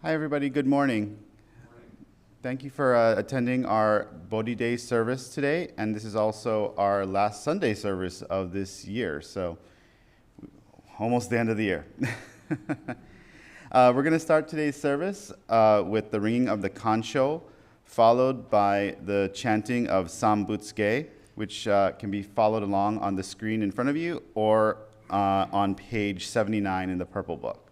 Hi, everybody. Good morning. Thank you for attending our Bodhi Day service today, and this is also our last Sunday service of this year, so almost the end of the year. We're going to start today's service with the ringing of the kancho, followed by the chanting of Sambutsuge, which can be followed along on the screen in front of you or on page 79 in the purple book.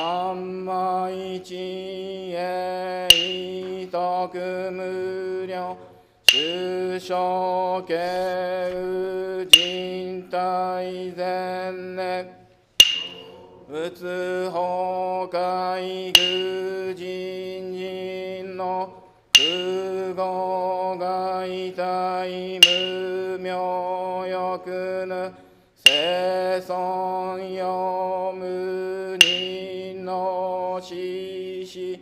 三昧智慧意徳無量修正形有人体前年仏法界愚人人の空語外体無明欲ぬ生存よ無人の死死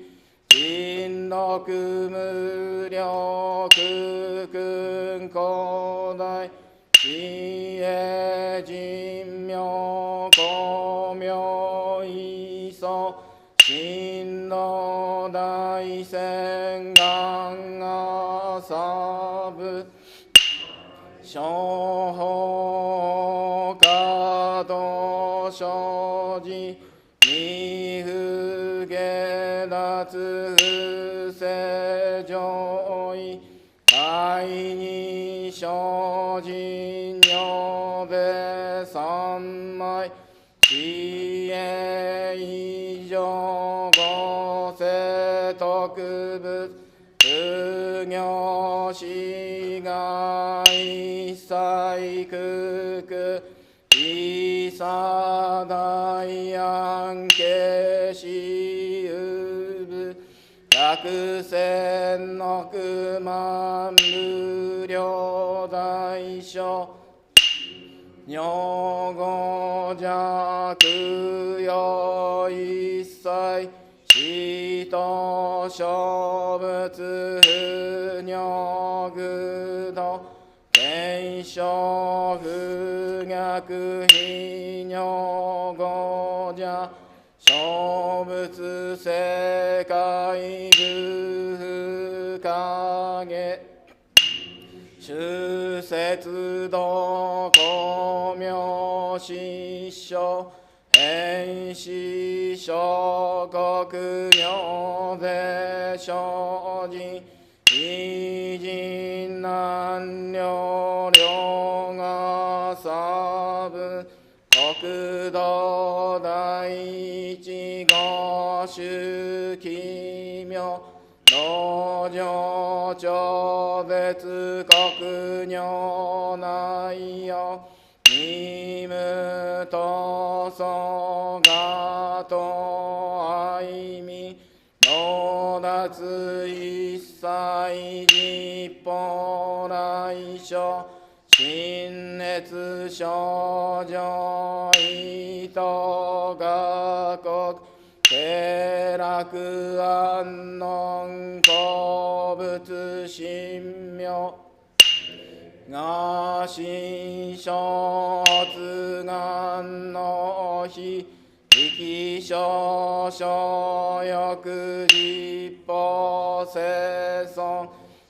人禄無量空君古代知恵人妙光明意祖真の大仙願がサブ諸法華道生じ未不下脱不正上位会に精進女米三昧知恵以上五世特物不行死が一切空空一差大安慶死有部百千億万無量大小女語弱よ一切死と小仏不尿具道検証不逆非尿語者小仏世界部不影修節道光明失笑変死小国妙税精進異人難量量が差分国土第一五種奇妙道場超絶国女内容任務とそがと愛み道脱一切実法来所心熱症状意図学国経絡安穏鉱物神妙が心象発願の日力少々欲実法生存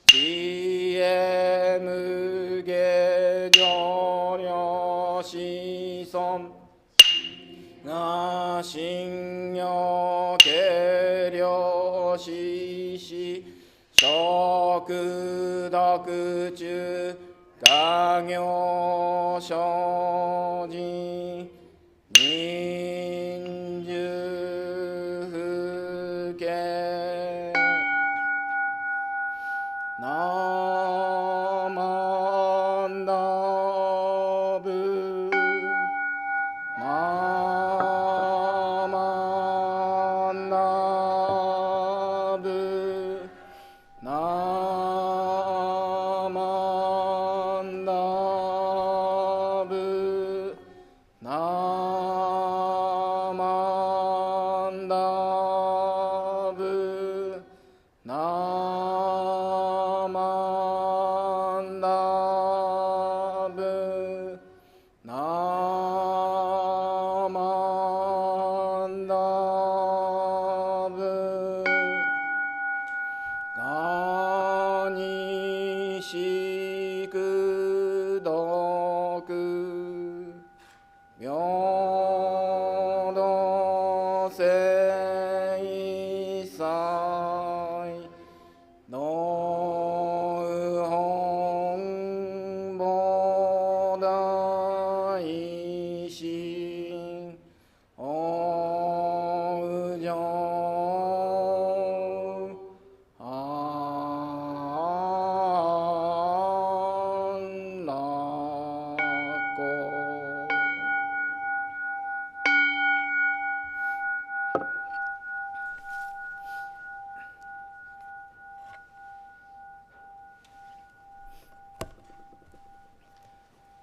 知恵無下上量子孫が信用軽量死死食毒中家業精進人寿不敬ナマンダブナマンダブナマンダブナマンダブナマンダ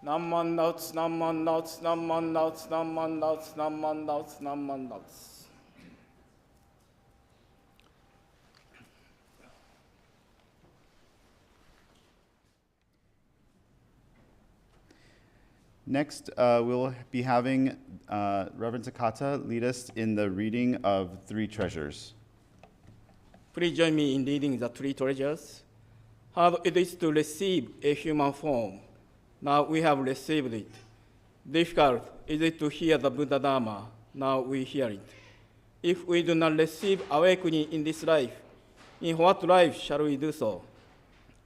何万ダウツ何万ダウツ何万ダウツ何万ダウツ何万ダウツ何万ダウツ。Next, we'll be having Reverend Takata lead us in the reading of Three Treasures. Please join me in reading the three treasures. Hard it is to receive a human form. Now we have received it. Difficult is it to hear the Buddha Dharma. Now we hear it. If we do not receive awakening in this life, in what life shall we do so?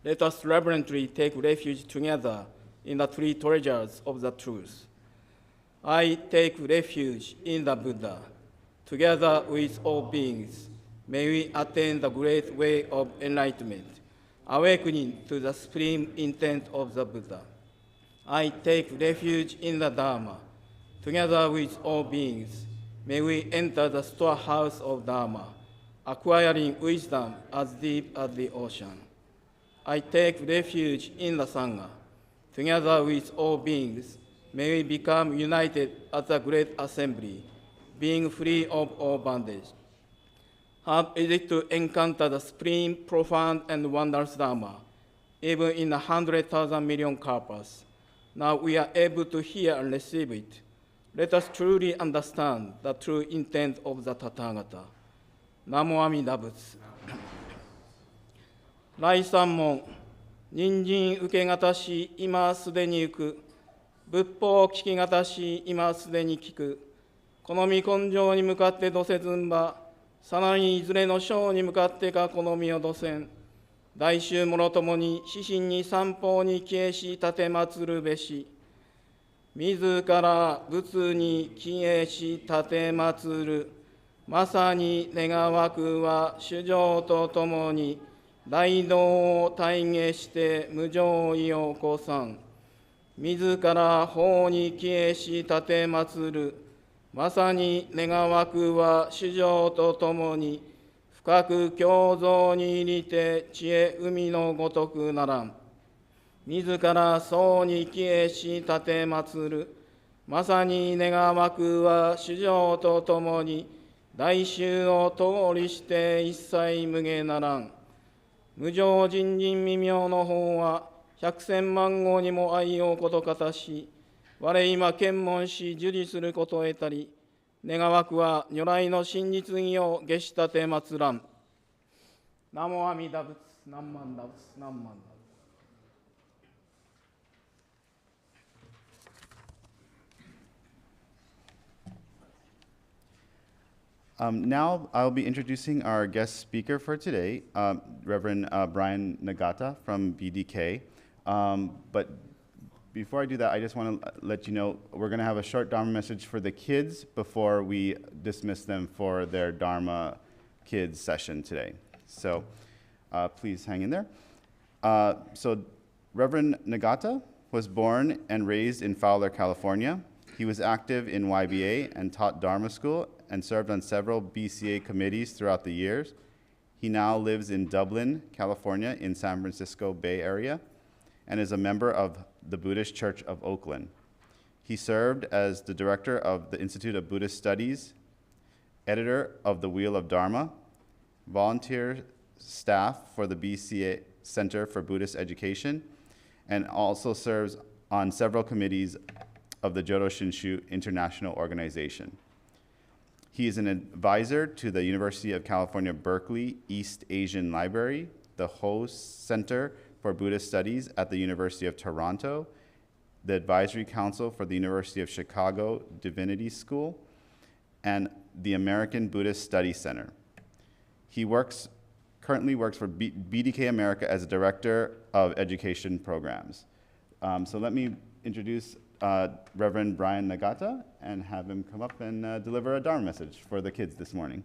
Let us reverently take refuge together in the three treasures of the truth. I take refuge in the Buddha. Together with all beings, may we attain the great way of enlightenment, awakening to the supreme intent of the Buddha. I take refuge in the Dharma. Together with all beings, may we enter the storehouse of Dharma, acquiring wisdom as deep as the ocean. I take refuge in the Sangha. Together with all beings, may we become united as a great assembly, being free of all bondage. Hard is it to encounter the supreme, profound, and wondrous Dharma, even in 100,000 million kalpas. Now we are able to hear and receive it. Let us truly understand the true intent of the Tathagata. Namo Amida Butsu. 第三問、人参受けがたし、今すでに行く。仏法聞きがたし、今すでに聞く。この身根性に向かってどせずんば、さらにいずれの章に向かってかこの身をどせん。大衆もろともに、死神に三方に消えし立てまつるべし。自ら仏に消えし立てまつる。まさに願わくは主情とともに、大道を体現して無常意を起こさん。自ら法に消えし立てまつる。まさに願わくは主情とともに、深く胸像に入りて知恵海のごとくならん。自ら僧に消えし立てまつる。まさに願わくは主情とともに、大衆を通りして一切無下ならん。無常人人未明の法は、百千万号にも愛をことかたし、我今検問し受理することを得たり、願わくは如来の真実義を下し立てまつらん。ナモ阿弥陀仏、南万陀仏、南万陀仏。Now I'll be introducing our guest speaker for today, Reverend Brian Nagata from BDK. But before I do that, I just want to let you know we're going to have a short Dharma message for the kids before we dismiss them for their Dharma Kids session today. So please hang in there. So Reverend Nagata was born and raised in Fowler, California. He was active in YBA and taught Dharma school and served on several BCA committees throughout the years. He now lives in Dublin, California, in San Francisco Bay Area, and is a member of the Buddhist Church of Oakland. He served as the director of the Institute of Buddhist Studies, editor of the Wheel of Dharma, volunteer staff for the BCA Center for Buddhist Education, and also serves on several committees of the Jodo Shinshu International Organization. He is an advisor to the University of California, Berkeley East Asian Library, the host Center for Buddhist Studies at the University of Toronto, the Advisory Council for the University of Chicago Divinity School, and the American Buddhist Studies Center. He currently works for BDK America as a director of education programs. So let me introduce Reverend Brian Nagata and have him come up and deliver a Dharma message for the kids this morning.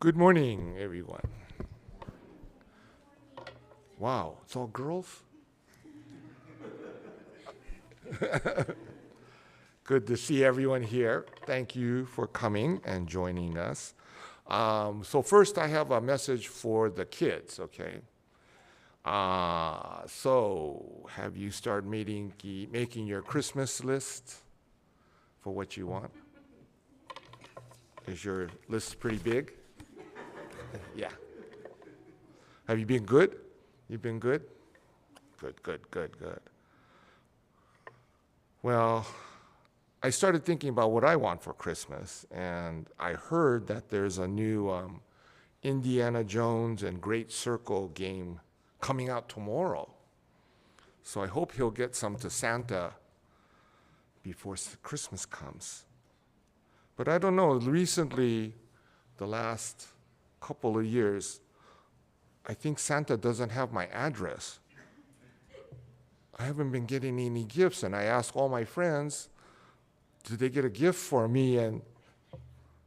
Good morning, everyone. Wow, it's all girls? Good to see everyone here. Thank you for coming and joining us. So first, I have a message for the kids, okay? So have you started making your Christmas list for what you want? Is your list pretty big? Yeah. Have you been good? You've been good? Good. Well, I started thinking about what I want for Christmas, and I heard that there's a new Indiana Jones and Great Circle game coming out tomorrow. So I hope he'll get some to Santa before Christmas comes. But I don't know, recently, the last couple of years, I think Santa doesn't have my address. I haven't been getting any gifts, and I asked all my friends, did they get a gift for me? And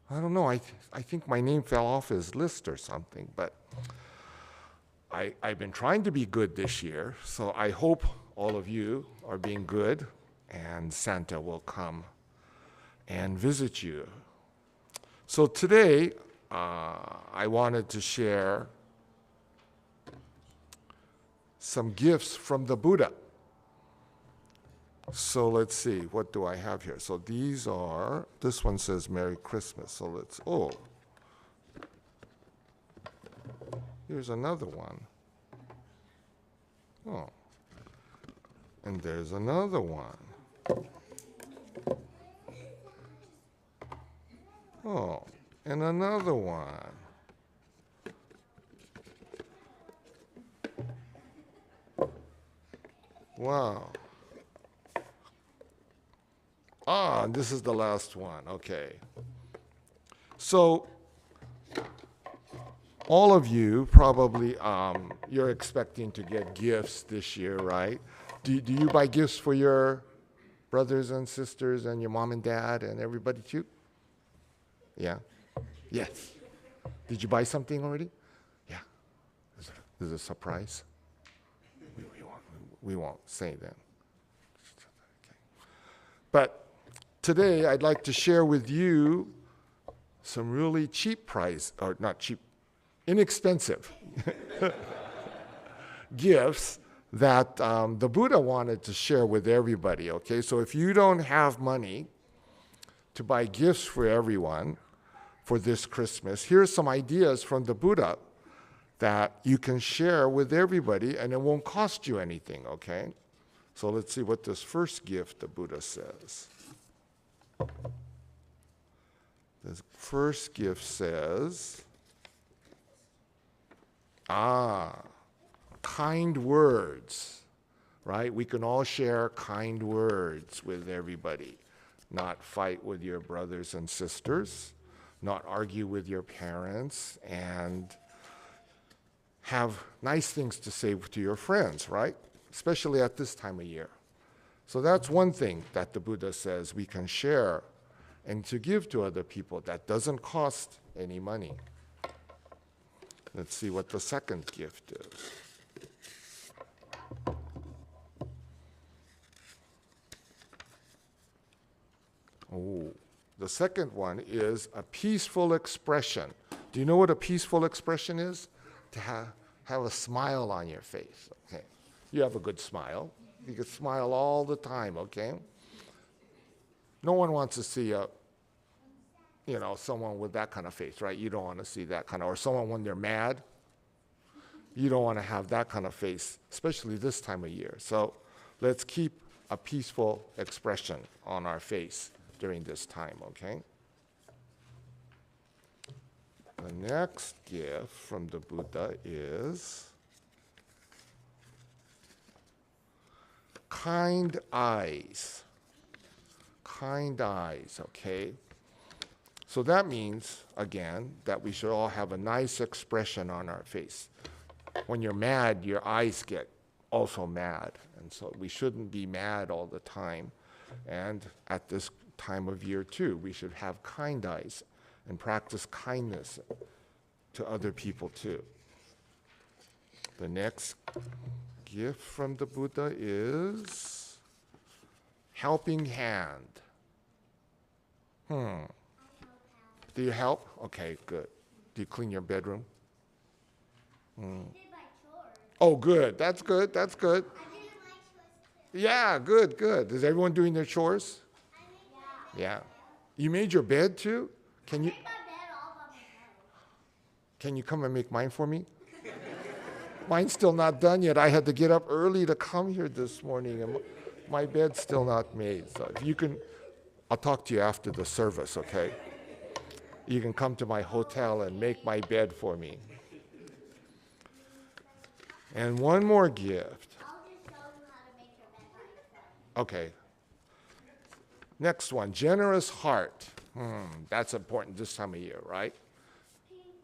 I don't know, I think my name fell off his list or something, but I've been trying to be good this year, so I hope all of you are being good, and Santa will come and visit you. So today, I wanted to share some gifts from the Buddha. So let's see, what do I have here? So these are, this one says Merry Christmas. So here's another one. Oh, and there's another one. Oh, and another one. Wow. And this is the last one, okay. So, all of you probably, you're expecting to get gifts this year, right? Do you buy gifts for your brothers and sisters and your mom and dad and everybody too? Yeah? Yes. Did you buy something already? Yeah. This is a surprise. We won't say then. Okay. But today I'd like to share with you some really inexpensive gifts that the Buddha wanted to share with everybody, okay? So if you don't have money to buy gifts for everyone for this Christmas, here's some ideas from the Buddha that you can share with everybody and it won't cost you anything, okay? So let's see what this first gift the Buddha says. This first gift says, kind words, right? We can all share kind words with everybody. Not fight with your brothers and sisters, not argue with your parents, and have nice things to say to your friends, right? Especially at this time of year. So that's one thing that the Buddha says we can share and to give to other people that doesn't cost any money. Let's see what the second gift is. Oh, the second one is a peaceful expression. Do you know what a peaceful expression is? To have a smile on your face, okay? You have a good smile. You can smile all the time, okay? No one wants to see someone with that kind of face, right? You don't want to see that kind of, or someone when they're mad. You don't want to have that kind of face, especially this time of year. So let's keep a peaceful expression on our face during this time, okay? The next gift from the Buddha is kind eyes. Kind eyes, okay? So that means, again, that we should all have a nice expression on our face. When you're mad, your eyes get also mad. And so we shouldn't be mad all the time. And at this time of year too, we should have kind eyes and practice kindness to other people too. The next gift from the Buddha is helping hand. Do you help? Okay, good. Do you clean your bedroom? I did my chores. Oh, good. That's good. That's good. I did my chores too. Yeah, good, good. Is everyone doing their chores? I made Yeah. You made your bed too? Can you my bed all by myself. can you come and make mine for me? Mine's still not done yet. I had to get up early to come here this morning, and my bed's still not made. So if you can, I'll talk to you after the service, okay? You can come to my hotel and make my bed for me. And one more gift. I'll just show you how to make your bed by yourself. Okay. Next one, generous heart. That's important this time of year, right?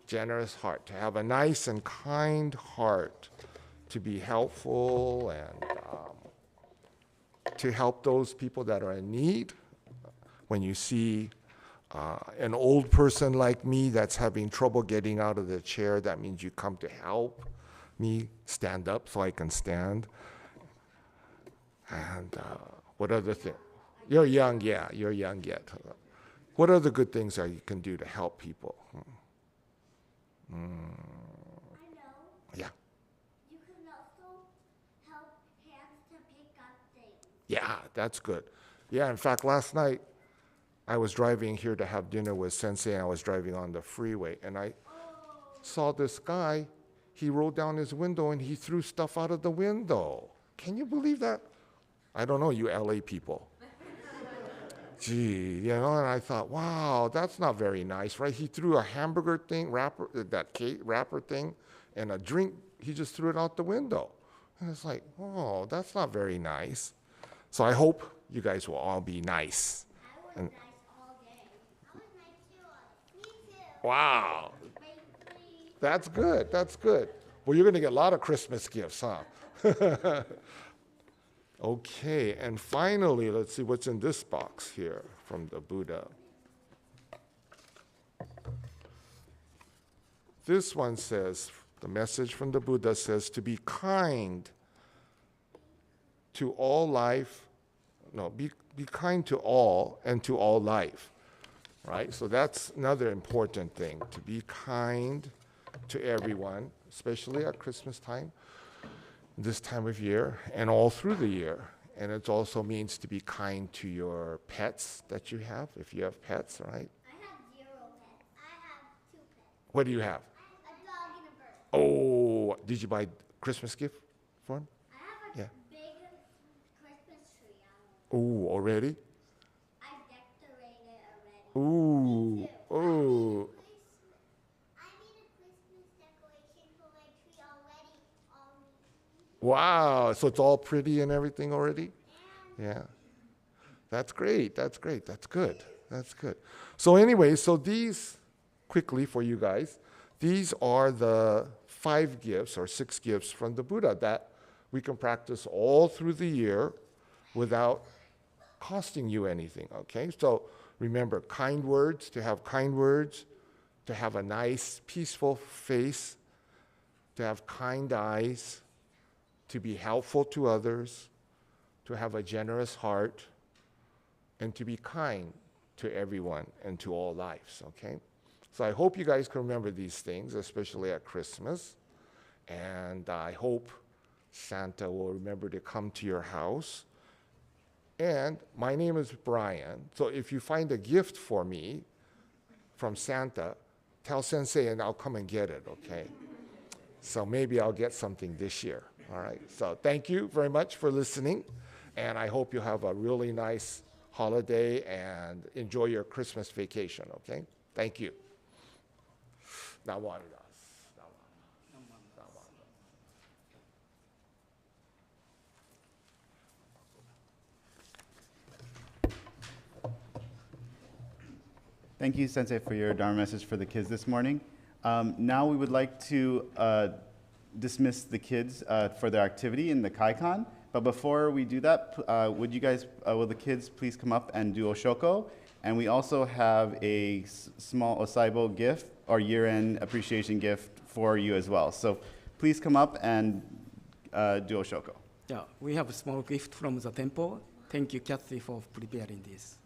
Generous heart, to have a nice and kind heart, to be helpful and to help those people that are in need. When you see an old person like me that's having trouble getting out of the chair, that means you come to help me stand up so I can stand. And what other thing? You're young, yeah, you're young yet. What other good things are you can do to help people? I know. Yeah, You can also help hands to pick up things. yeah, that's good. Yeah, in fact, last night I was driving here to have dinner with Sensei, and I was driving on the freeway, and I saw this guy. He rolled down his window and he threw stuff out of the window. Can you believe that? I don't know, you LA people. Gee, and I thought, wow, that's not very nice, right? He threw a hamburger thing, wrapper, that cake wrapper thing, and a drink. He just threw it out the window. And it's like, oh, that's not very nice. So I hope you guys will all be nice. I was nice all day. I was nice too. Me too. Wow, Wait, please. that's good, that's good. Well, you're gonna get a lot of Christmas gifts, huh? Okay, and finally, let's see what's in this box here from the Buddha. This one says, the message from the Buddha says to be kind to all life, be kind to all and to all life, right? So that's another important thing, to be kind to everyone, especially at Christmas time, this time of year, and all through the year. And it also means to be kind to your pets that you have, if you have pets, right? I have 0 pets. I have 2 pets. What do you have? A dog and a bird. Oh, did you buy Christmas gift for him? I have a Yeah. big Christmas tree out. Oh, already? I decorated already. Ooh, oh. I made a Christmas decoration for my tree already. Wow, so it's all pretty and everything already? Yeah. That's great, that's great, that's good, that's good. So anyway, so these, quickly for you guys, these are the 5 gifts or 6 gifts from the Buddha that we can practice all through the year without costing you anything, okay? So remember, kind words, to have kind words, to have a nice, peaceful face, to have kind eyes, to be helpful to others, to have a generous heart, and to be kind to everyone and to all lives, okay? So I hope you guys can remember these things, especially at Christmas. And I hope Santa will remember to come to your house. And my name is Brian, so if you find a gift for me from Santa, tell Sensei and I'll come and get it, okay? So maybe I'll get something this year. All right, so thank you very much for listening, and I hope you have a really nice holiday and enjoy your Christmas vacation, okay? Thank you. Thank you, Sensei, for your Dharma message for the kids this morning. Now we would like to dismiss the kids for their activity in the Kaikan. But before we do that, will the kids please come up and do Oshoko? And we also have a small Osaibo gift our year-end appreciation gift for you as well. So please come up and do Oshoko. Yeah, we have a small gift from the temple. Thank you, Kathy, for preparing this.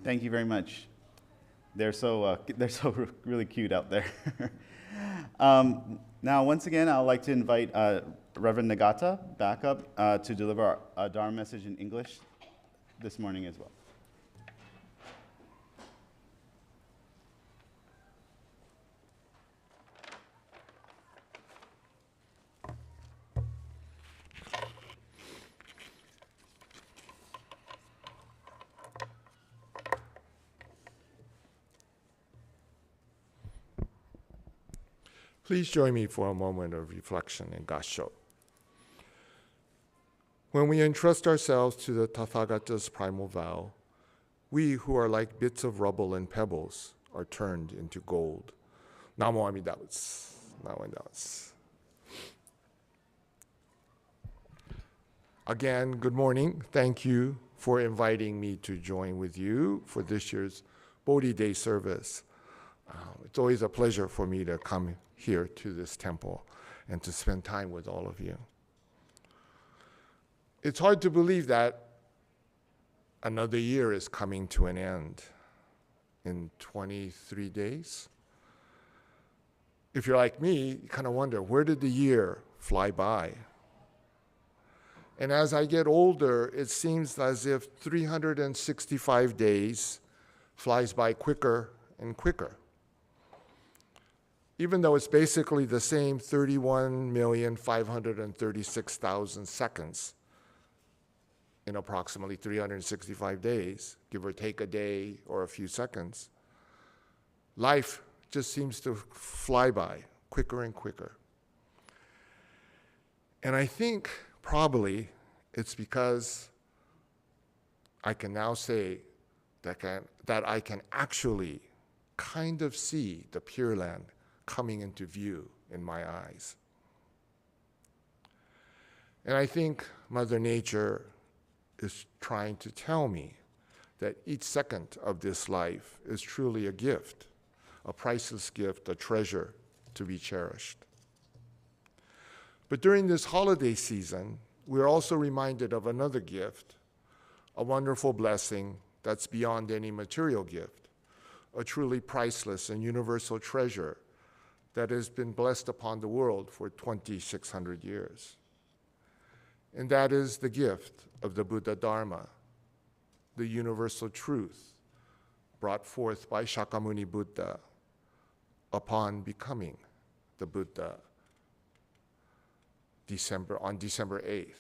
Thank you very much. They're so really cute out there. Now, once again, I'd like to invite Reverend Nagata back up to deliver our Dharma message in English this morning as well. Please join me for a moment of reflection in Gassho. When we entrust ourselves to the Tathagata's primal vow, we who are like bits of rubble and pebbles are turned into gold. Namo Amida Butsu. Namo Amida Butsu. Again, good morning. Thank you for inviting me to join with you for this year's Bodhi Day service. It's always a pleasure for me to come here to this temple and to spend time with all of you. It's hard to believe that another year is coming to an end in 23 days. If you're like me, you kind of wonder, where did the year fly by? And as I get older, it seems as if 365 days flies by quicker and quicker. Even though it's basically the same 31,536,000 seconds in approximately 365 days, give or take a day or a few seconds, life just seems to fly by quicker and quicker. And I think probably it's because I can now say that I can actually kind of see the Pure Land coming into view in my eyes. And I think Mother Nature is trying to tell me that each second of this life is truly a gift, a priceless gift, a treasure to be cherished. But during this holiday season, we're also reminded of another gift, a wonderful blessing that's beyond any material gift, a truly priceless and universal treasure that has been blessed upon the world for 2,600 years. And that is the gift of the Buddha Dharma, the universal truth brought forth by Shakyamuni Buddha upon becoming the Buddha on December 8th.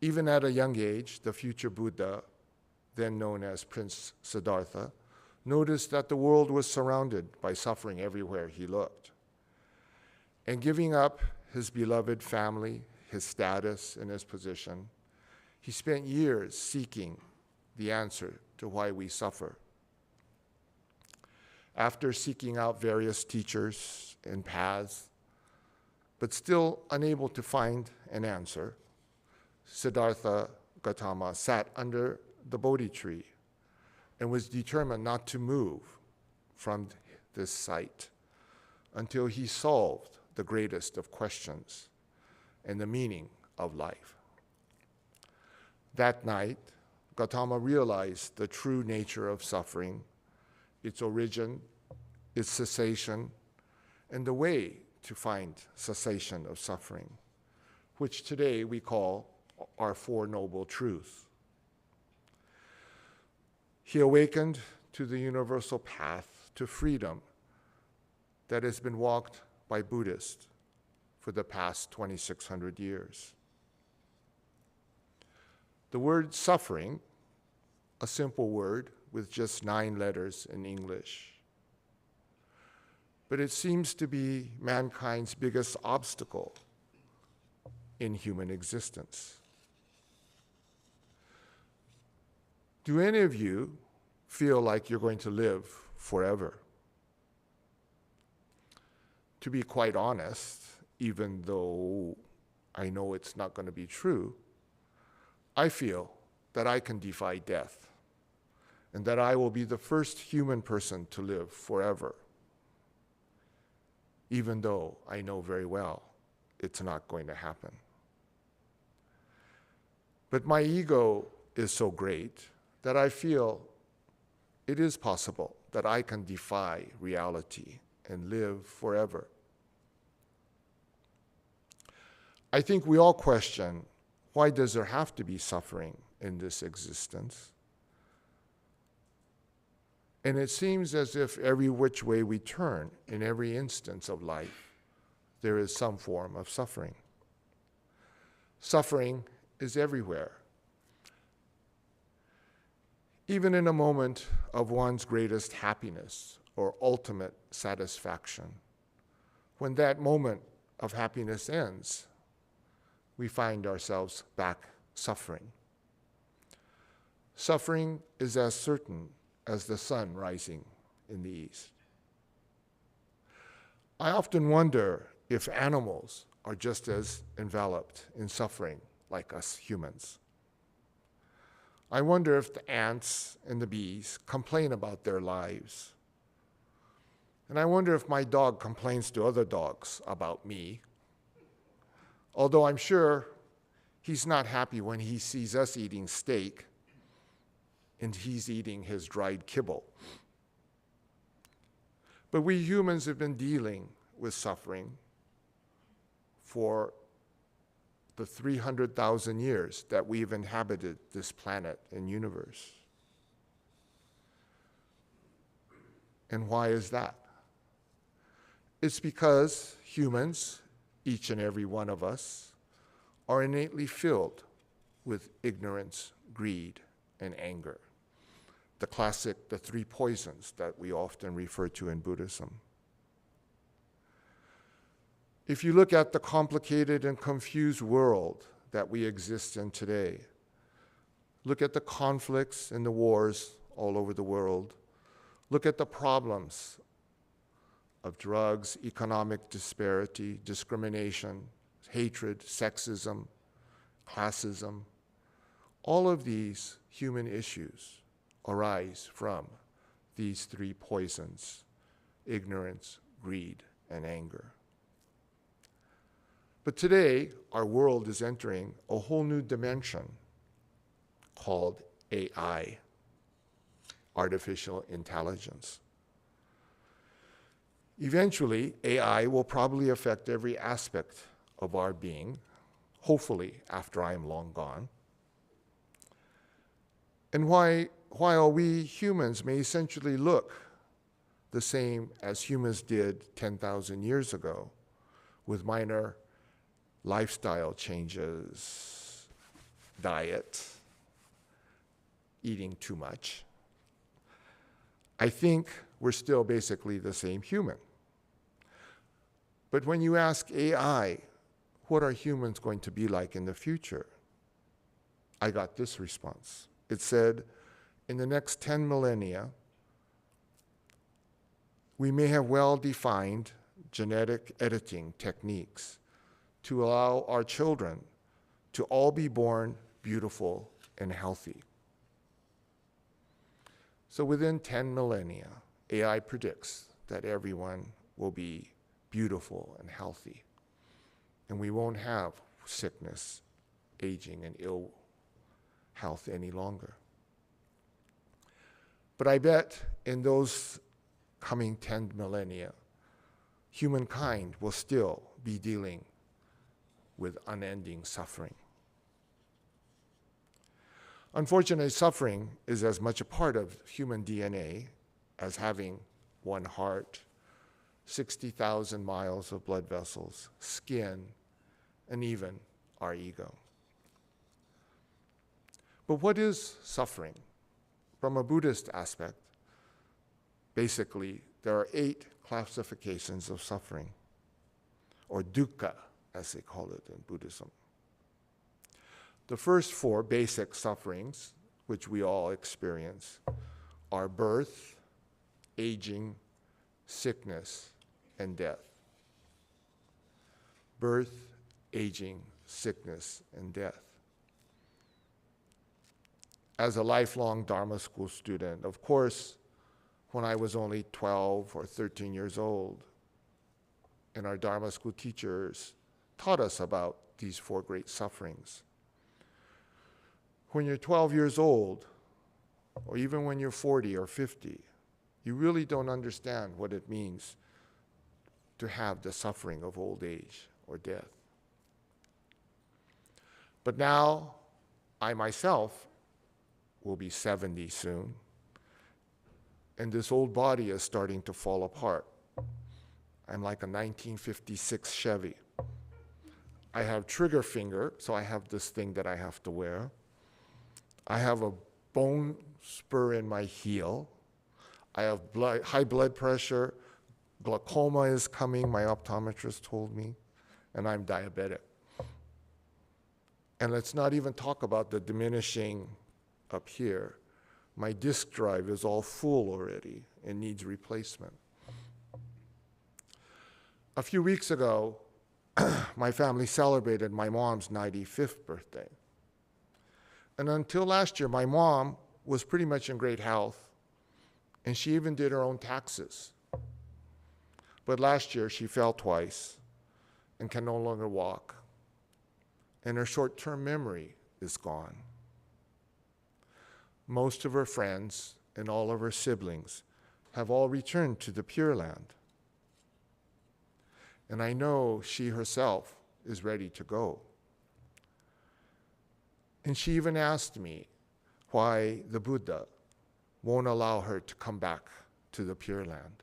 Even at a young age, the future Buddha, then known as Prince Siddhartha, noticed that the world was surrounded by suffering everywhere he looked. And giving up his beloved family, his status, and his position, he spent years seeking the answer to why we suffer. After seeking out various teachers and paths, but still unable to find an answer, Siddhartha Gautama sat under the Bodhi tree and was determined not to move from this site until he solved the greatest of questions and the meaning of life. That night, Gautama realized the true nature of suffering, its origin, its cessation, and the way to find cessation of suffering, which today we call our Four Noble Truths. He awakened to the universal path to freedom that has been walked by Buddhists for the past 2,600 years. The word suffering, a simple word with just 9 letters in English, but it seems to be mankind's biggest obstacle in human existence. Do any of you feel like you're going to live forever? To be quite honest, even though I know it's not going to be true, I feel that I can defy death and that I will be the first human person to live forever, even though I know very well it's not going to happen. But my ego is so great that I feel it is possible that I can defy reality and live forever. I think we all question, why does there have to be suffering in this existence? And it seems as if every which way we turn, in every instance of life, there is some form of suffering. Suffering is everywhere. Even in a moment of one's greatest happiness or ultimate satisfaction, when that moment of happiness ends, we find ourselves back suffering. Suffering is as certain as the sun rising in the east. I often wonder if animals are just as enveloped in suffering like us humans. I wonder if the ants and the bees complain about their lives. And I wonder if my dog complains to other dogs about me. Although I'm sure he's not happy when he sees us eating steak and he's eating his dried kibble. But we humans have been dealing with suffering for the 300,000 years that we've inhabited this planet and universe. And why is that? It's because humans, each and every one of us, are innately filled with ignorance, greed, and anger. The classic, the 3 poisons that we often refer to in Buddhism. If you look at the complicated and confused world that we exist in today, look at the conflicts and the wars all over the world, look at the problems of drugs, economic disparity, discrimination, hatred, sexism, classism, all of these human issues arise from these 3 poisons: ignorance, greed, and anger. But today, our world is entering a whole new dimension called AI, artificial intelligence. Eventually, AI will probably affect every aspect of our being, hopefully after I'm long gone. And while we humans may essentially look the same as humans did 10,000 years ago, with minor lifestyle changes diet, eating too much, I think we're still basically the same human. But when you ask AI, what are humans going to be like in the future? I got this response. It said, in the next 10 millennia, we may have well-defined genetic editing techniques to allow our children to all be born beautiful and healthy. So within 10 millennia, AI predicts that everyone will be beautiful and healthy, and we won't have sickness, aging, and ill health any longer. But I bet in those coming 10 millennia, humankind will still be dealing with unending suffering. Unfortunately, suffering is as much a part of human DNA as having one heart, 60,000 miles of blood vessels, skin, and even our ego. But what is suffering? From a Buddhist aspect, basically, there are 8 classifications of suffering, or dukkha, as they call it in Buddhism. The first 4 basic sufferings, which we all experience, are birth, aging, sickness, and death. Birth, aging, sickness, and death. As a lifelong Dharma school student, of course, when I was only 12 or 13 years old, and our Dharma school teachers taught us about these 4 great sufferings. When you're 12 years old, or even when you're 40 or 50, you really don't understand what it means to have the suffering of old age or death. But now, I myself will be 70 soon, and this old body is starting to fall apart. I'm like a 1956 Chevy. I have trigger finger, so I have this thing that I have to wear. I have a bone spur in my heel. I have high blood pressure. Glaucoma is coming, my optometrist told me, and I'm diabetic. And let's not even talk about the diminishing up here. My disk drive is all full already and needs replacement. A few weeks ago, my family celebrated my mom's 95th birthday. And until last year, my mom was pretty much in great health, and she even did her own taxes. But last year, she fell twice and can no longer walk, and her short-term memory is gone. Most of her friends and all of her siblings have all returned to the Pure Land. And I know she herself is ready to go. And she even asked me why the Buddha won't allow her to come back to the Pure Land.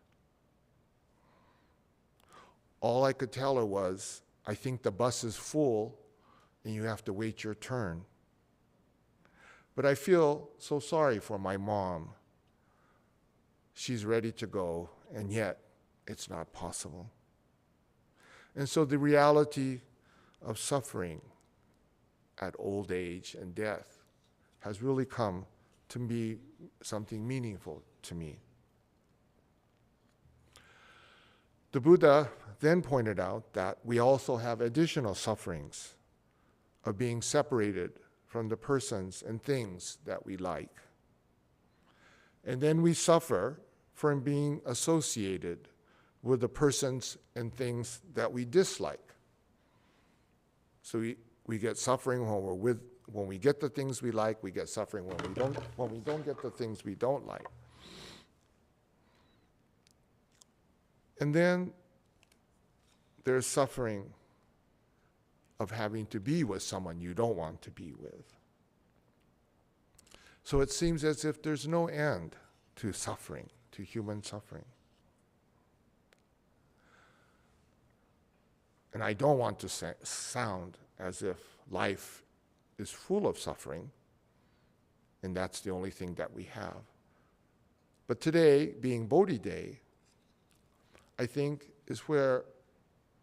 All I could tell her was, I think the bus is full and you have to wait your turn. But I feel so sorry for my mom. She's ready to go, and yet it's not possible. And so the reality of suffering at old age and death has really come to be something meaningful to me. The Buddha then pointed out that we also have additional sufferings of being separated from the persons and things that we like. And then we suffer from being associated with the persons and things that we dislike. So we get suffering when we get the things we like, we get suffering when we don't get the things we don't like. And then there's suffering of having to be with someone you don't want to be with. So it seems as if there's no end to suffering, to human suffering. And I don't want to sound as if life is full of suffering, and that's the only thing that we have. But today, being Bodhi Day, I think is where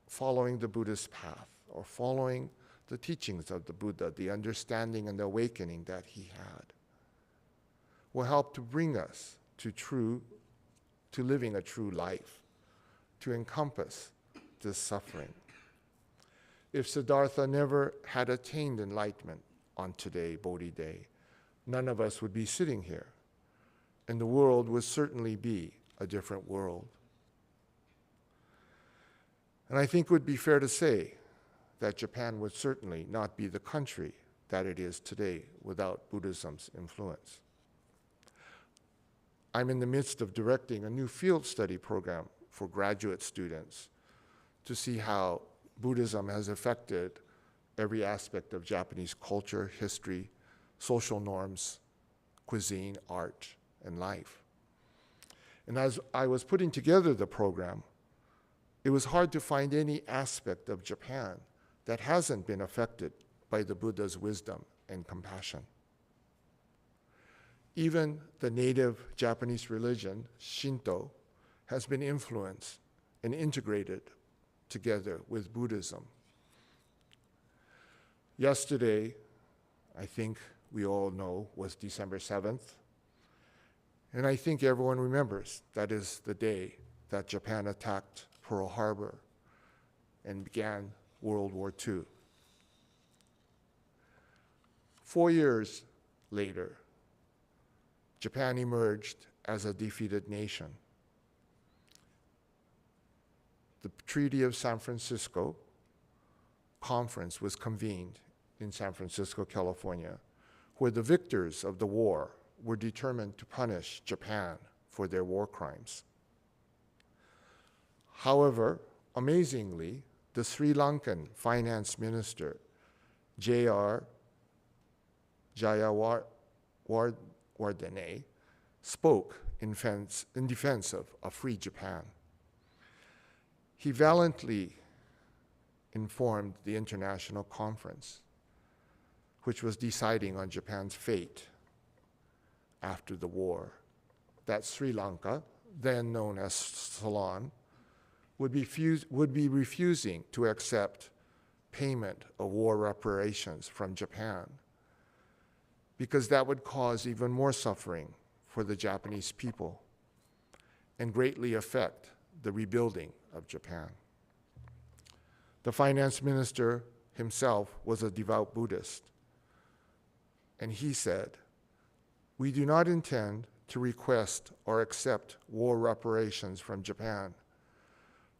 following the Buddhist path, or following the teachings of the Buddha, the understanding and the awakening that he had, will help to bring us to living a true life, to encompass this suffering. If Siddhartha never had attained enlightenment on today, Bodhi Day, none of us would be sitting here, and the world would certainly be a different world. And I think it would be fair to say that Japan would certainly not be the country that it is today without Buddhism's influence. I'm in the midst of directing a new field study program for graduate students to see how Buddhism has affected every aspect of Japanese culture, history, social norms, cuisine, art, and life. And as I was putting together the program, it was hard to find any aspect of Japan that hasn't been affected by the Buddha's wisdom and compassion. Even the native Japanese religion, Shinto, has been influenced and integrated together with Buddhism. Yesterday, I think we all know, was December 7th. And I think everyone remembers that is the day that Japan attacked Pearl Harbor and began World War II. 4 years later, Japan emerged as a defeated nation. The Treaty of San Francisco conference was convened in San Francisco, California, where the victors of the war were determined to punish Japan for their war crimes. However, amazingly, the Sri Lankan finance minister, J.R. Jayawardene, spoke in defense of a free Japan. He valiantly informed the international conference, which was deciding on Japan's fate after the war, that Sri Lanka, then known as Ceylon, would be refusing to accept payment of war reparations from Japan, because that would cause even more suffering for the Japanese people and greatly affect the rebuilding of Japan. The finance minister himself was a devout Buddhist, and he said, "We do not intend to request or accept war reparations from Japan,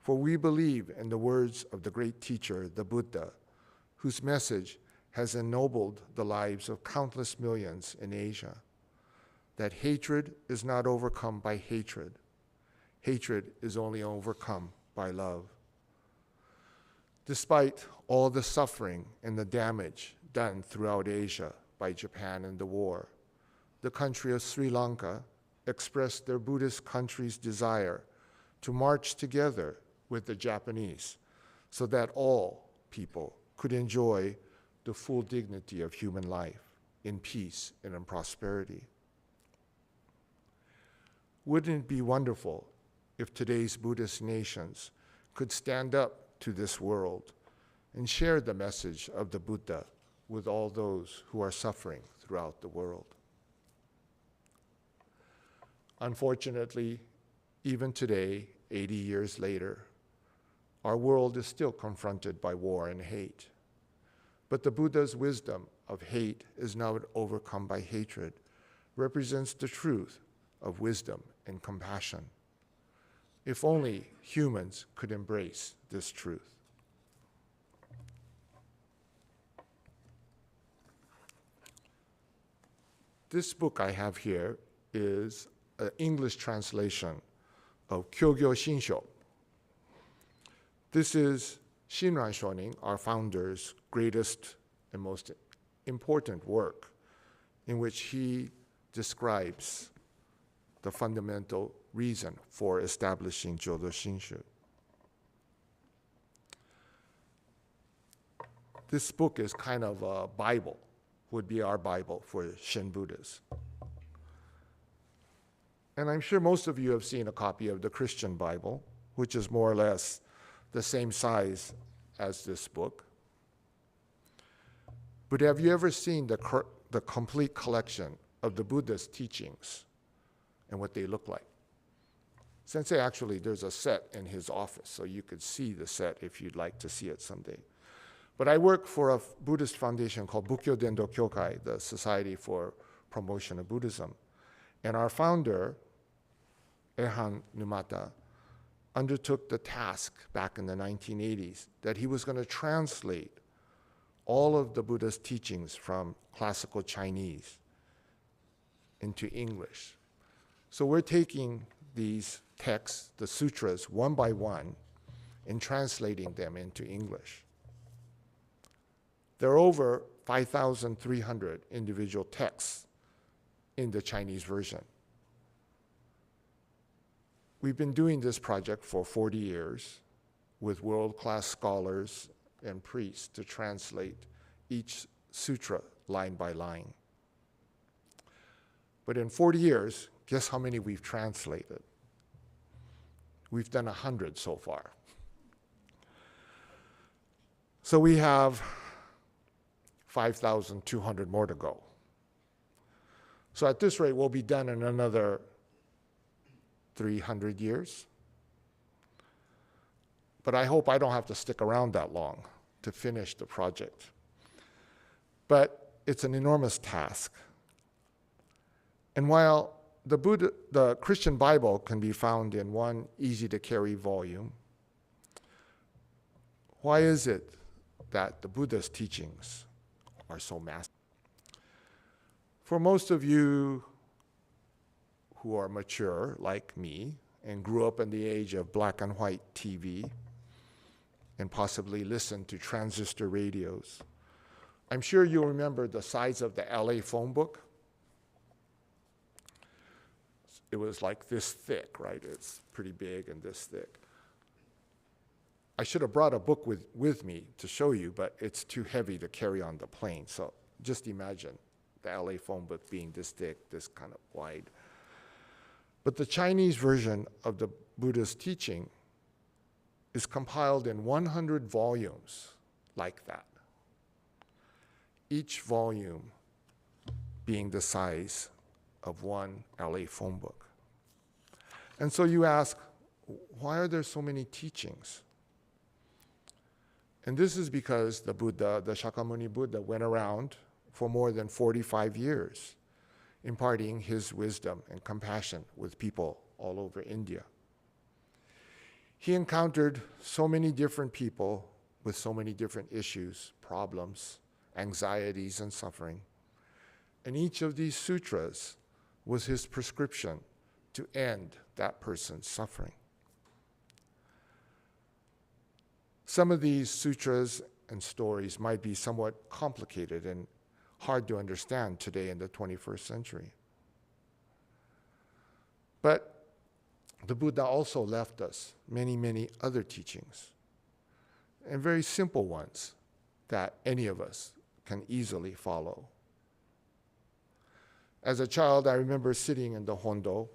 for we believe in the words of the great teacher, the Buddha, whose message has ennobled the lives of countless millions in Asia, that hatred is not overcome by hatred. Hatred is only overcome by love." Despite all the suffering and the damage done throughout Asia by Japan in the war, the country of Sri Lanka expressed their Buddhist country's desire to march together with the Japanese so that all people could enjoy the full dignity of human life in peace and in prosperity. Wouldn't it be wonderful if today's Buddhist nations could stand up to this world and share the message of the Buddha with all those who are suffering throughout the world? Unfortunately, even today, 80 years later, our world is still confronted by war and hate. But the Buddha's wisdom of hate is not overcome by hatred, represents the truth of wisdom and compassion. If only humans could embrace this truth. This book I have here is an English translation of Kyogyo Shinsho. This is Shinran Shonin, our founder's greatest and most important work, in which he describes the fundamental reason for establishing Jodo Shinshu. This book is kind of a Bible would be our Bible for Shin Buddhists. And I'm sure most of you have seen a copy of the Christian Bible, which is more or less the same size as this book. But have you ever seen the complete collection of the Buddha's teachings and what they look like? Sensei, actually, there's a set in his office, so you could see the set if you'd like to see it someday. But I work for a Buddhist foundation called Bukkyo Dendo Kyokai, the Society for Promotion of Buddhism. And our founder, Ehan Numata, undertook the task back in the 1980s that he was going to translate all of the Buddha's teachings from classical Chinese into English. So we're taking these texts, the sutras, one by one, and translating them into English. There are over 5,300 individual texts in the Chinese version. We've been doing this project for 40 years with world-class scholars and priests to translate each sutra line by line. But in 40 years, guess how many we've translated? We've done 100 so far. So we have 5,200 more to go. So at this rate, we'll be done in another 300 years. But I hope I don't have to stick around that long to finish the project. But it's an enormous task. And while the Christian Bible can be found in one easy-to-carry volume, why is it that the Buddha's teachings are so massive? For most of you who are mature, like me, and grew up in the age of black and white TV, and possibly listened to transistor radios, I'm sure you remember the size of the LA phone book. It was like this thick, right? It's pretty big and this thick. I should have brought a book with me to show you, but it's too heavy to carry on the plane. So just imagine the LA phone book being this thick, this kind of wide. But the Chinese version of the Buddha's teaching is compiled in 100 volumes like that, each volume being the size of one LA phone book. And so you ask, why are there so many teachings? And this is because the Buddha, the Shakyamuni Buddha, went around for more than 45 years, imparting his wisdom and compassion with people all over India. He encountered so many different people with so many different issues, problems, anxieties, and suffering. And each of these sutras was his prescription to end that person's suffering. Some of these sutras and stories might be somewhat complicated and hard to understand today in the 21st century. But the Buddha also left us many, many other teachings, and very simple ones that any of us can easily follow. As a child, I remember sitting in the Hondo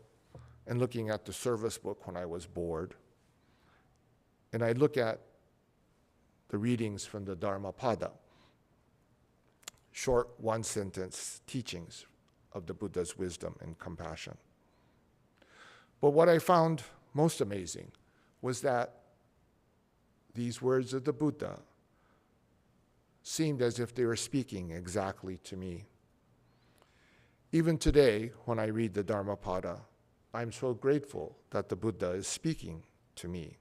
and looking at the service book when I was bored. And I'd look at the readings from the Dharma Pada, short one-sentence teachings of the Buddha's wisdom and compassion. But what I found most amazing was that these words of the Buddha seemed as if they were speaking exactly to me. Even today, when I read the Dharmapada, I'm so grateful that the Buddha is speaking to me.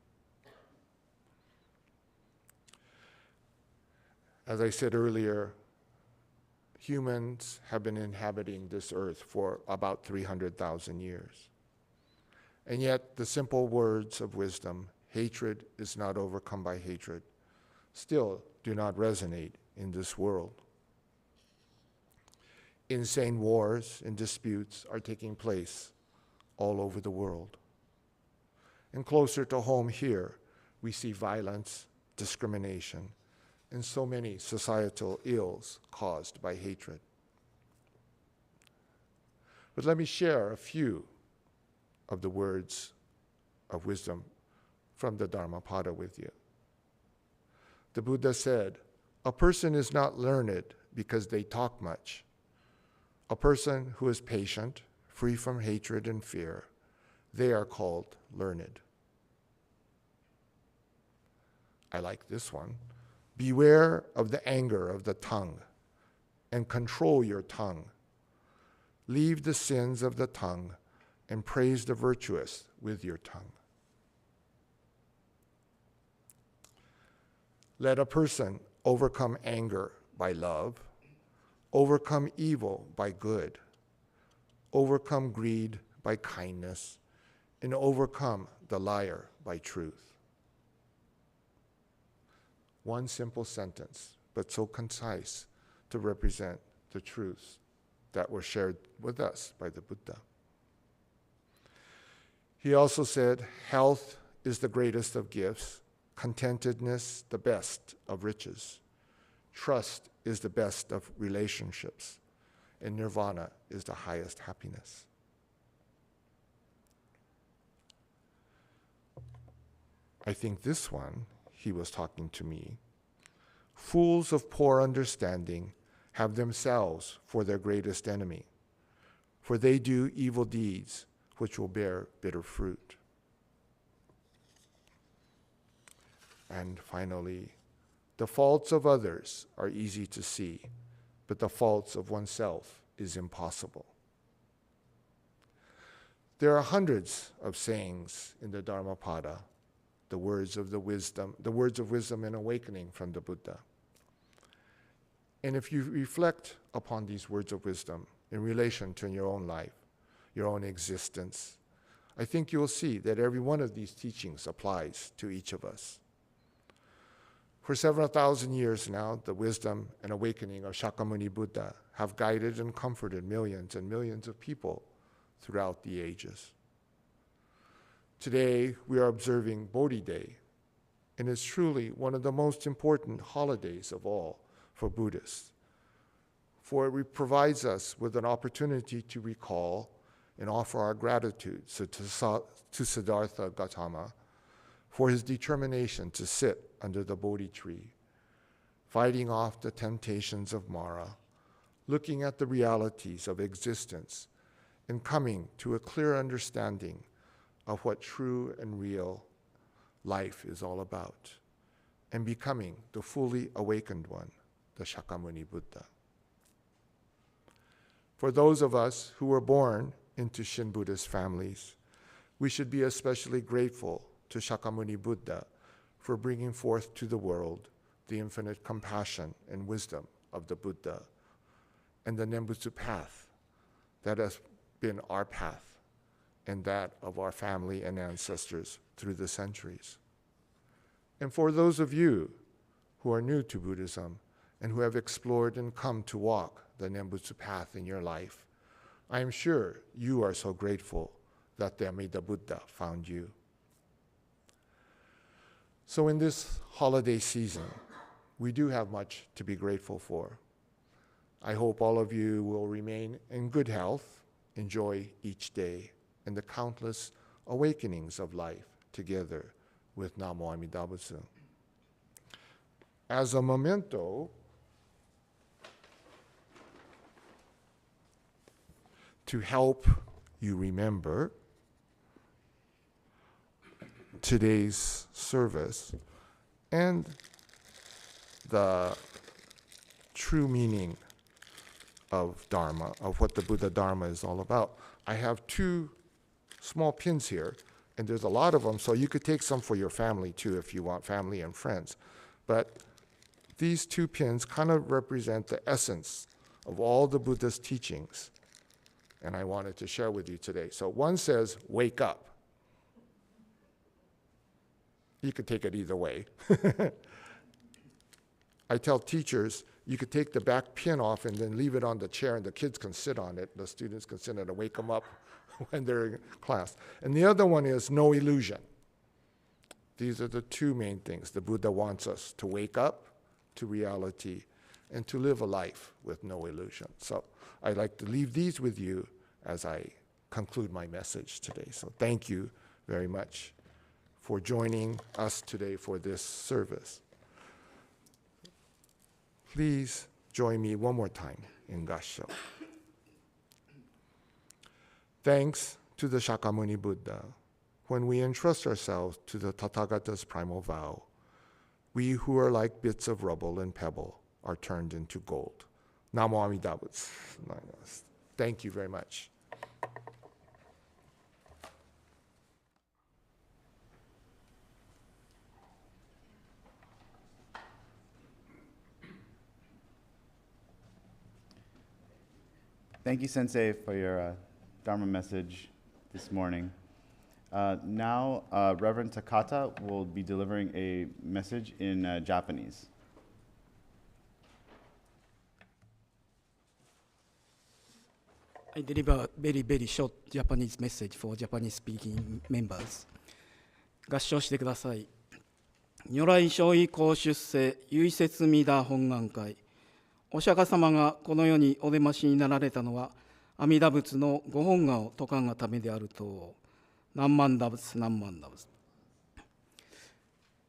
As I said earlier, humans have been inhabiting this earth for about 300,000 years. And yet, the simple words of wisdom, hatred is not overcome by hatred, still do not resonate in this world. Insane wars and disputes are taking place all over the world. And closer to home here, we see violence, discrimination, and so many societal ills caused by hatred. But let me share a few of the words of wisdom from the Dharmapada with you. The Buddha said, "A person is not learned because they talk much. A person who is patient, free from hatred and fear, they are called learned." I like this one. "Beware of the anger of the tongue, and control your tongue. Leave the sins of the tongue, and praise the virtuous with your tongue." Let a person overcome anger by love, overcome evil by good, overcome greed by kindness, and overcome the liar by truth. One simple sentence, but so concise to represent the truths that were shared with us by the Buddha. He also said, "Health is the greatest of gifts, contentedness the best of riches, trust is the best of relationships, and nirvana is the highest happiness." I think this one, he was talking to me. "Fools of poor understanding have themselves for their greatest enemy, for they do evil deeds which will bear bitter fruit." And finally, "The faults of others are easy to see, but the faults of oneself is impossible." There are hundreds of sayings in the Dharmapada, the words of wisdom and awakening from the Buddha. And if you reflect upon these words of wisdom in relation to your own life, your own existence, I think you'll see that every one of these teachings applies to each of us. For several thousand years now, the wisdom and awakening of Shakyamuni Buddha have guided and comforted millions and millions of people throughout the ages. Today, we are observing Bodhi Day, and it's truly one of the most important holidays of all for Buddhists, for it provides us with an opportunity to recall and offer our gratitude to Siddhartha Gautama for his determination to sit under the Bodhi tree, fighting off the temptations of Mara, looking at the realities of existence, and coming to a clear understanding of what true and real life is all about, and becoming the fully awakened one, the Shakyamuni Buddha. For those of us who were born into Shin Buddhist families, we should be especially grateful to Shakyamuni Buddha for bringing forth to the world the infinite compassion and wisdom of the Buddha and the Nembutsu path that has been our path and that of our family and ancestors through the centuries. And for those of you who are new to Buddhism and who have explored and come to walk the Nembutsu path in your life, I am sure you are so grateful that the Amida Buddha found you. So in this holiday season, we do have much to be grateful for. I hope all of you will remain in good health, enjoy each day, and the countless awakenings of life together with Namo Amida Butsu. As a memento, to help you remember today's service and the true meaning of Dharma, of what the Buddha Dharma is all about, I have two small pins here, and there's a lot of them, so you could take some for your family too if you want, family and friends. But these two pins kind of represent the essence of all the Buddha's teachings, and I wanted to share with you today. So one says, "Wake up." You could take it either way. I tell teachers, you could take the back pin off and then leave it on the chair, and the kids can sit on it. The students can sit on it and wake them up when they're in class. And the other one is no illusion. These are the two main things. The Buddha wants us to wake up, to reality and to live a life with no illusion. So I'd like to leave these with you as I conclude my message today. So thank you very much for joining us today for this service. Please join me one more time in Gassho. Thanks to the Shakyamuni Buddha, when we entrust ourselves to the Tathagata's primal vow, we who are like bits of rubble and pebble are turned into gold. Namo Amida Butsu. Thank you very much. Thank you, Sensei, for your Dharma message this morning. Now, Reverend Takata will be delivering a message in Japanese. I deliver very short Japanese message for Japanese-speaking members. 合唱してください。如来正意公出世唯節弥陀本願会。お釈迦様がこの世にお出ましになられたのは、阿弥陀仏のご本願を説かんがためであると。何万打仏、何万打仏。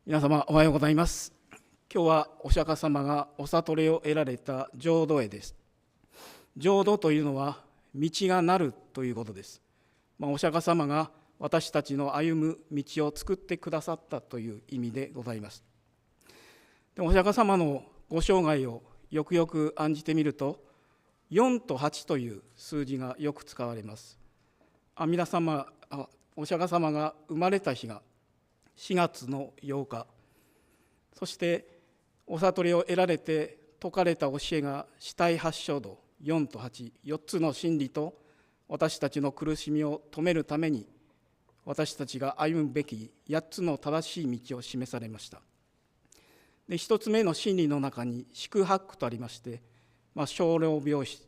皆様、おはようございます。今日はお釈迦様がお悟りを得られた浄土絵です。浄土というのは、道がなるということです。お釈迦様が私たちの歩む道を作ってくださったという意味でございます。でお釈迦様のご生涯をよくよく案じてみると、4と8という数字がよく使われます。お釈迦様が生まれた日が4月の8日、そしてお悟りを得られて説かれた教えが四体八正道4と8、4つの真理と私たちの苦しみを止めるために私たちが歩むべき8つの正しい道を示されました。で1つ目の真理の中に四八苦とありまして、生老病死、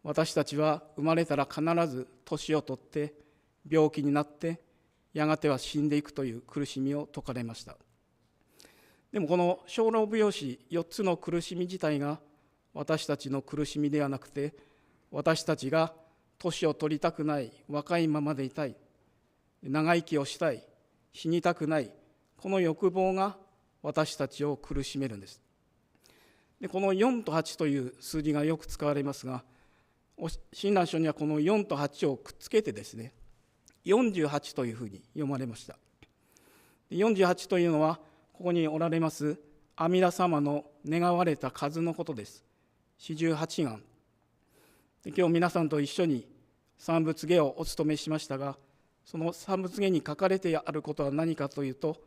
私たちは生まれたら必ず年を取って病気になってやがては死んでいくという苦しみを説かれました。でもこの生老病死4つの苦しみ自体が私たちの苦しみではなくて、私たちが年を取りたくない、若いままでいたい、長生きをしたい、死にたくない、この欲望が私たちを苦しめるんです。でこの4と8という数字がよく使われますが、親鸞書にはこの4と8をくっつけてですね、48というふうに読まれました。48というのは、ここにおられます阿弥陀様の願われた数のことです。四十八願。今日皆さんと一緒に三仏下をお務めしましたが、その三仏下に書かれてあることは何かというと、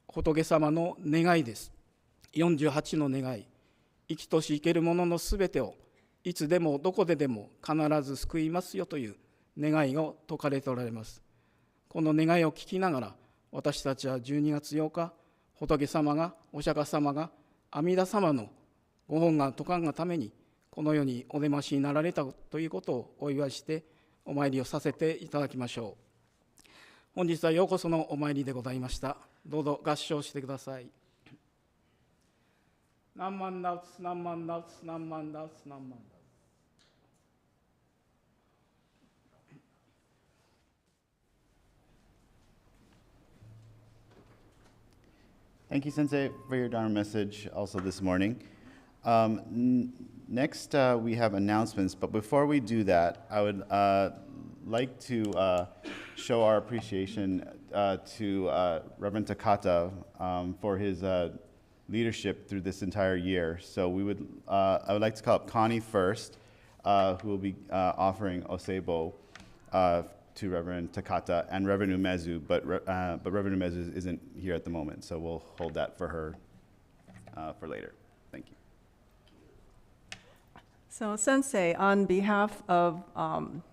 仏様の願いです。48の願い。生きとし生けるもののすべてをいつでもどこででも必ず救いますよという願いを説かれておられます。この願いを聞きながら、私たちは12月8日、仏様が、お釈迦様が阿弥陀様のご本願説かんがためにこの世にお出ましになられたということをお祝いしてお参りをさせていただきましょう。本日はようこそのお参りでございました。どうぞ合唱してください。何万打仏、何万打仏、何万打仏、何万打仏。Thank you, Sensei, for your Dharma message also this morning. Next, we have announcements, but before we do that, I would like to show our appreciation to Reverend Takata for his leadership through this entire year. So I would like to call up Connie first, who will be offering Osebo to Reverend Takata and Reverend Umezu, but Reverend Umezu isn't here at the moment, so we'll hold that for her for later. Thank you. So Sensei, on behalf of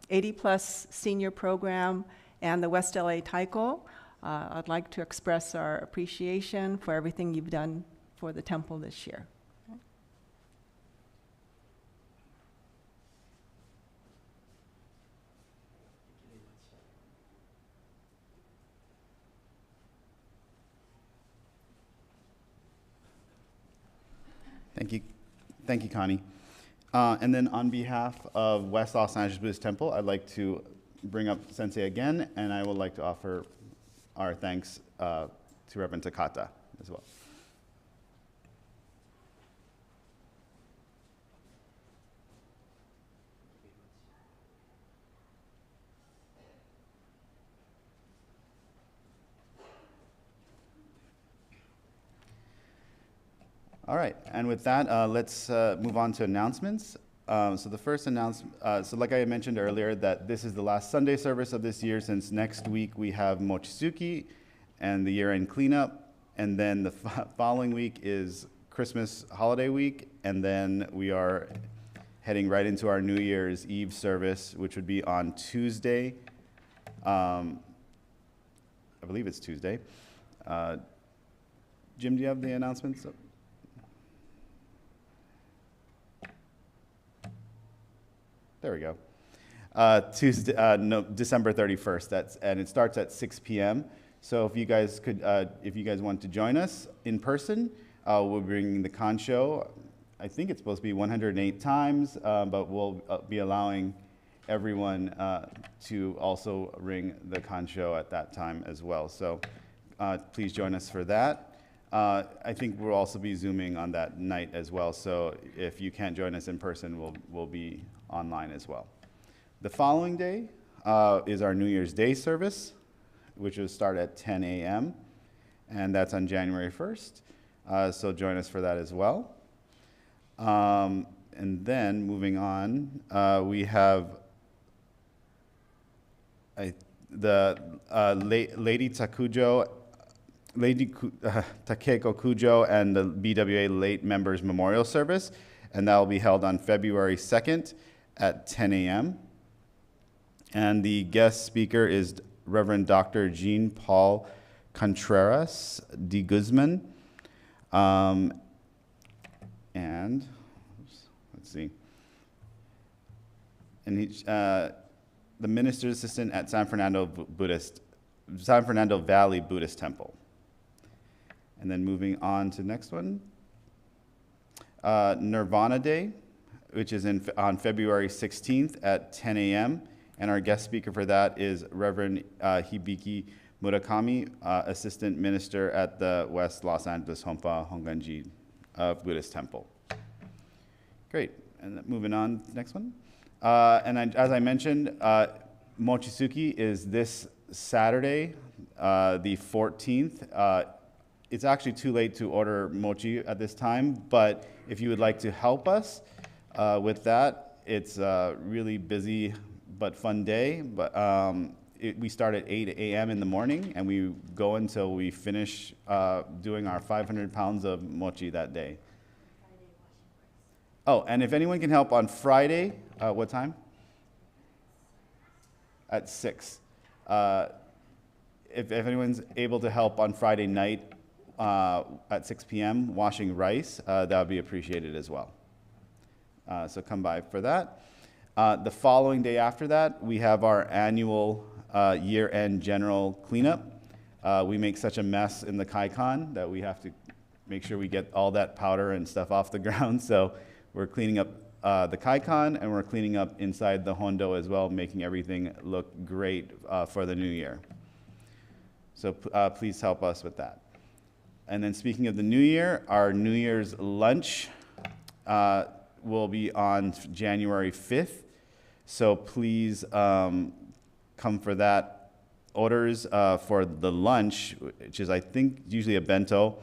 80 Plus Senior Program and the West LA Taiko, I'd like to express our appreciation for everything you've done for the temple this year. Thank you, Connie. And then on behalf of West Los Angeles Buddhist Temple, I'd like to bring up Sensei again, and I would like to offer our thanks to Reverend Takata as well. All right, and with that, let's move on to announcements. So the first announcement, so like I mentioned earlier, that this is the last Sunday service of this year, since next week we have Mochizuki and the year-end cleanup, and then the following week is Christmas holiday week, and then we are heading right into our New Year's Eve service, which would be on Tuesday. I believe it's Tuesday. Jim, do you have the announcements? There we go. Tuesday, no, December 31st. And it starts at 6 p.m. So if you guys want to join us in person, we'll be bringing the Kansho. I think it's supposed to be 108 times, but we'll be allowing everyone to also ring the Kansho at that time as well. So please join us for that. I think we'll also be Zooming on that night as well. So if you can't join us in person, we'll be online as well. The following day is our New Year's Day service, which will start at 10 a.m. and that's on January 1st. So join us for that as well. And then moving on, we have the Lady Takeko Kujo and the BWA Late Members Memorial Service, and that will be held on February 2nd at 10 a.m. And the guest speaker is Reverend Dr. Jean Paul Contreras de Guzman. And let's see. And he, the minister's assistant at San Fernando Valley Buddhist Temple. And then moving on to the next one, Nirvana Day, which is on February 16th at 10 a.m. And our guest speaker for that is Reverend Hibiki Murakami, Assistant Minister at the West Los Angeles Honpa Honganji Buddhist Temple. Great, and then moving on to the next one. As I mentioned, Mochizuki is this Saturday, the 14th. It's actually too late to order mochi at this time, but if you would like to help us with that, it's a really busy but fun day. But we start at 8 a.m. in the morning, and we go until we finish doing our 500 pounds of mochi that day. Oh, and if anyone can help on Friday, what time? At 6. If anyone's able to help on Friday night at 6 p.m. washing rice, that would be appreciated as well. So come by for that. The following day after that, we have our annual year-end general cleanup. We make such a mess in the Kaikon that we have to make sure we get all that powder and stuff off the ground. So we're cleaning up the Kaikon, and we're cleaning up inside the Hondo as well, making everything look great for the new year. So please help us with that. And then speaking of the new year, our New Year's lunch will be on January 5th. So please come for that. Orders for the lunch, which is I think usually a bento,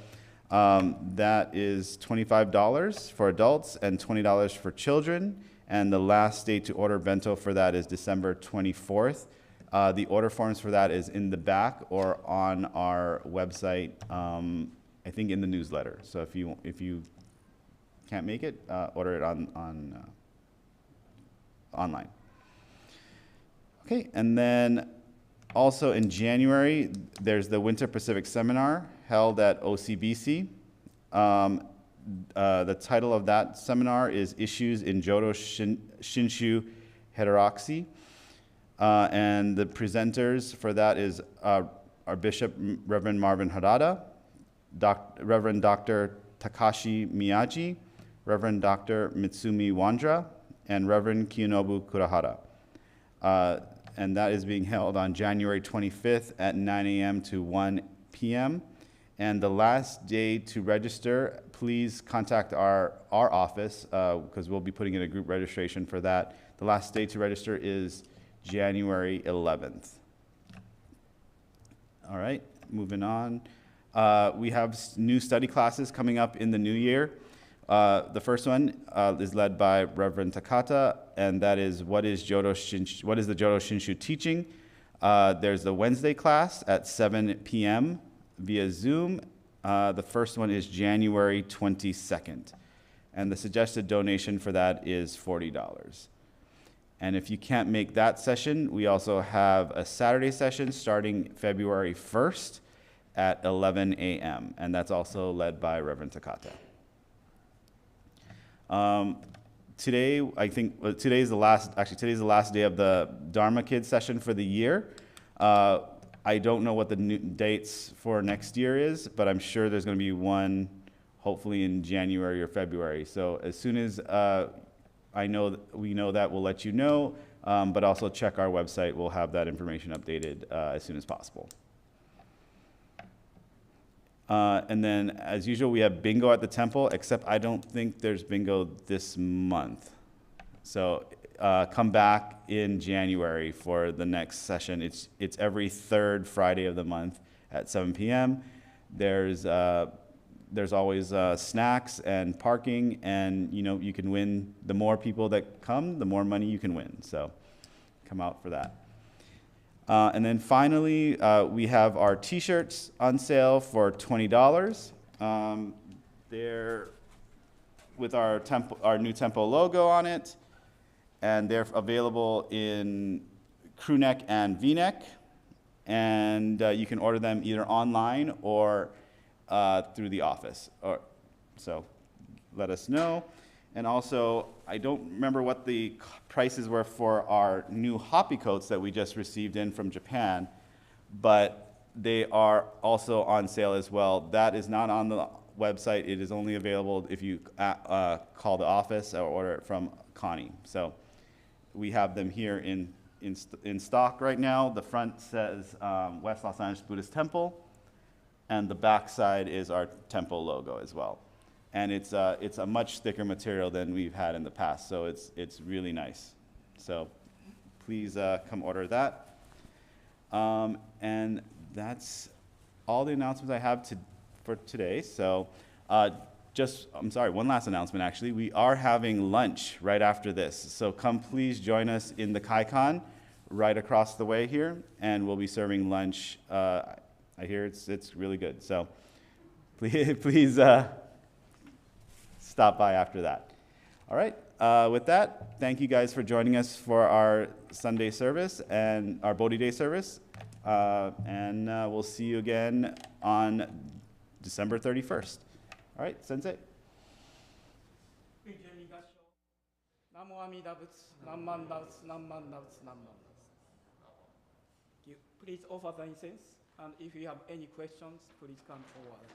that is $25 for adults and $20 for children. And the last day to order bento for that is December 24th. The order forms for that is in the back or on our website, I think in the newsletter. So if you can't make it, order it online. Okay, and then also in January, there's the Winter Pacific Seminar held at OCBC. The title of that seminar is Issues in Jodo Shinshu Heterodoxy. And the presenters for that is our Bishop, Reverend Marvin Harada, Reverend Dr. Takashi Miyaji, Reverend Dr. Mitsumi Wandra, and Reverend Kiyonobu Kurahara. And that is being held on January 25th at 9 a.m. to 1 p.m. And the last day to register, please contact our office because we'll be putting in a group registration for that. The last day to register is January 11th. All right, moving on. We have new study classes coming up in the new year. The first one is led by Reverend Takata, and that is what is the Jodo Shinshu teaching? There's the Wednesday class at 7 p.m. via Zoom. The first one is January 22nd, and the suggested donation for that is $40. And if you can't make that session, we also have a Saturday session starting February 1st at 11 a.m., and that's also led by Reverend Takata. Today, I think today's the last day of the Dharma Kids session for the year. I don't know what the new dates for next year is, but I'm sure there's going to be one, hopefully in January or February. So as soon as we know that, we'll let you know. But also check our website. We'll have that information updated as soon as possible. And then, as usual, we have bingo at the temple, except I don't think there's bingo this month. So come back in January for the next session. It's every third Friday of the month at 7 p.m. There's always snacks and parking, and you can win. The more people that come, the more money you can win. So come out for that. And then finally, we have our T-shirts on sale for $20. They're with our new temple logo on it, and they're available in crew neck and V-neck. And you can order them either online or through the office. So let us know. And also, I don't remember what the prices were for our new hoppy coats that we just received in from Japan, but they are also on sale as well. That is not on the website. It is only available if you call the office or order it from Connie. So we have them here in stock right now. The front says West Los Angeles Buddhist Temple, and the back side is our temple logo as well. And it's a much thicker material than we've had in the past, so it's really nice. So please come order that. And that's all the announcements I have for today. So one last announcement actually. We are having lunch right after this. So come please join us in the Kaikon right across the way here, and we'll be serving lunch. I hear it's really good. So please stop by after that. All right, with that, thank you guys for joining us for our Sunday service and our Bodhi Day service. And we'll see you again on December 31st. All right, Sensei. Please offer the incense, and if you have any questions, please come forward.